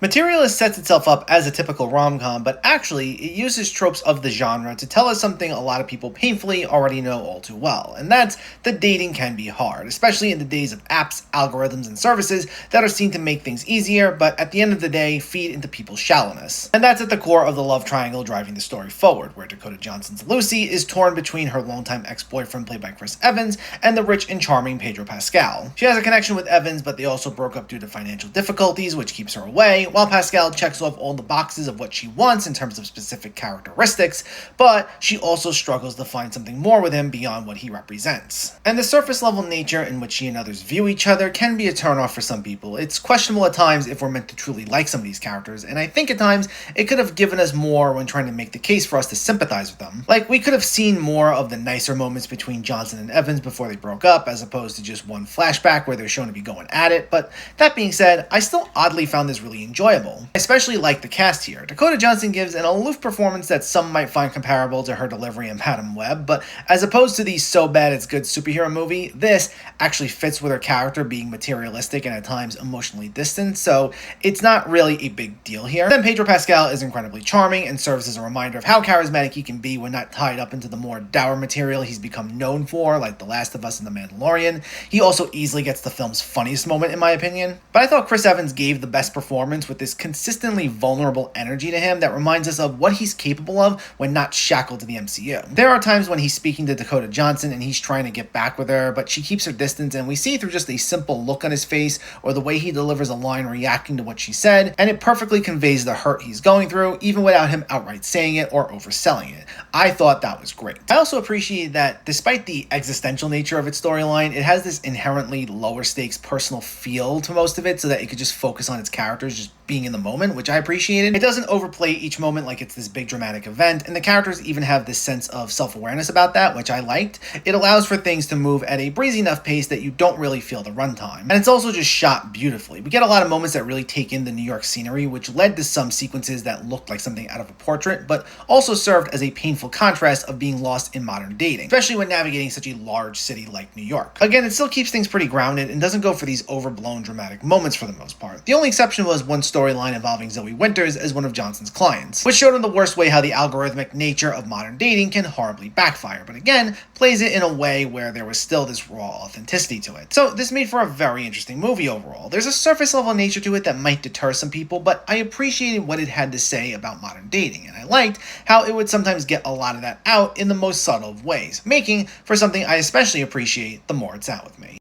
Materialist sets itself up as a typical rom-com, but actually, it uses tropes of the genre to tell us something a lot of people painfully already know all too well, and that's that dating can be hard, especially in the days of apps, algorithms, and services that are seen to make things easier, but at the end of the day, feed into people's shallowness. And that's at the core of the love triangle driving the story forward, where Dakota Johnson's Lucy is torn between her longtime ex-boyfriend played by Chris Evans and the rich and charming Pedro Pascal. She has a connection with Evans, but they also broke up due to financial difficulties, which keeps her away, while Pascal checks off all the boxes of what she wants in terms of specific characteristics, but she also struggles to find something more with him beyond what he represents. And the surface level nature in which she and others view each other can be a turnoff for some people. It's questionable at times if we're meant to truly like some of these characters, and I think at times it could have given us more when trying to make the case for us to sympathize with them. Like, we could have seen more of the nicer moments between Johnson and Evans before they broke up, as opposed to just one flashback where they're shown to be going at it, but that being said, I still oddly found this really enjoyable. I especially like the cast here. Dakota Johnson gives an aloof performance that some might find comparable to her delivery in Madam Web, but as opposed to the so bad it's good superhero movie, this actually fits with her character being materialistic and at times emotionally distant, so it's not really a big deal here. Then Pedro Pascal is incredibly charming and serves as a reminder of how charismatic he can be when not tied up into the more dour material he's become known for, like The Last of Us and The Mandalorian. He also easily gets the film's funniest moment, in my opinion. But I thought Chris Evans gave the best performance with this consistently vulnerable energy to him that reminds us of what he's capable of when not shackled to the MCU. There are times when he's speaking to Dakota Johnson and he's trying to get back with her, but she keeps her distance, and we see through just a simple look on his face or the way he delivers a line reacting to what she said, and it perfectly conveys the hurt he's going through, even without him outright saying it or overselling it. I thought that was great. I also appreciate that despite the existential nature of its storyline, it has this inherently lower stakes personal feel to most of it so that it could just focus on its characters just being in the moment, which I appreciated. It doesn't overplay each moment like it's this big dramatic event, and the characters even have this sense of self-awareness about that, which I liked. It allows for things to move at a breezy enough pace that you don't really feel the runtime. And it's also just shot beautifully. We get a lot of moments that really take in the New York scenery, which led to some sequences that looked like something out of a portrait, but also served as a painful contrast of being lost in modern dating, especially when navigating such a large city like New York. Again, it still keeps things pretty grounded and doesn't go for these overblown dramatic moments for the most part. The only exception was one storyline involving Zoe Winters as one of Johnson's clients, which showed in the worst way how the algorithmic nature of modern dating can horribly backfire, but again, plays it in a way where there was still this raw authenticity to it. So this made for a very interesting movie overall. There's a surface level nature to it that might deter some people, but I appreciated what it had to say about modern dating, and I liked how it would sometimes get a lot of that out in the most subtle of ways, making for something I especially appreciate the more it's out with me.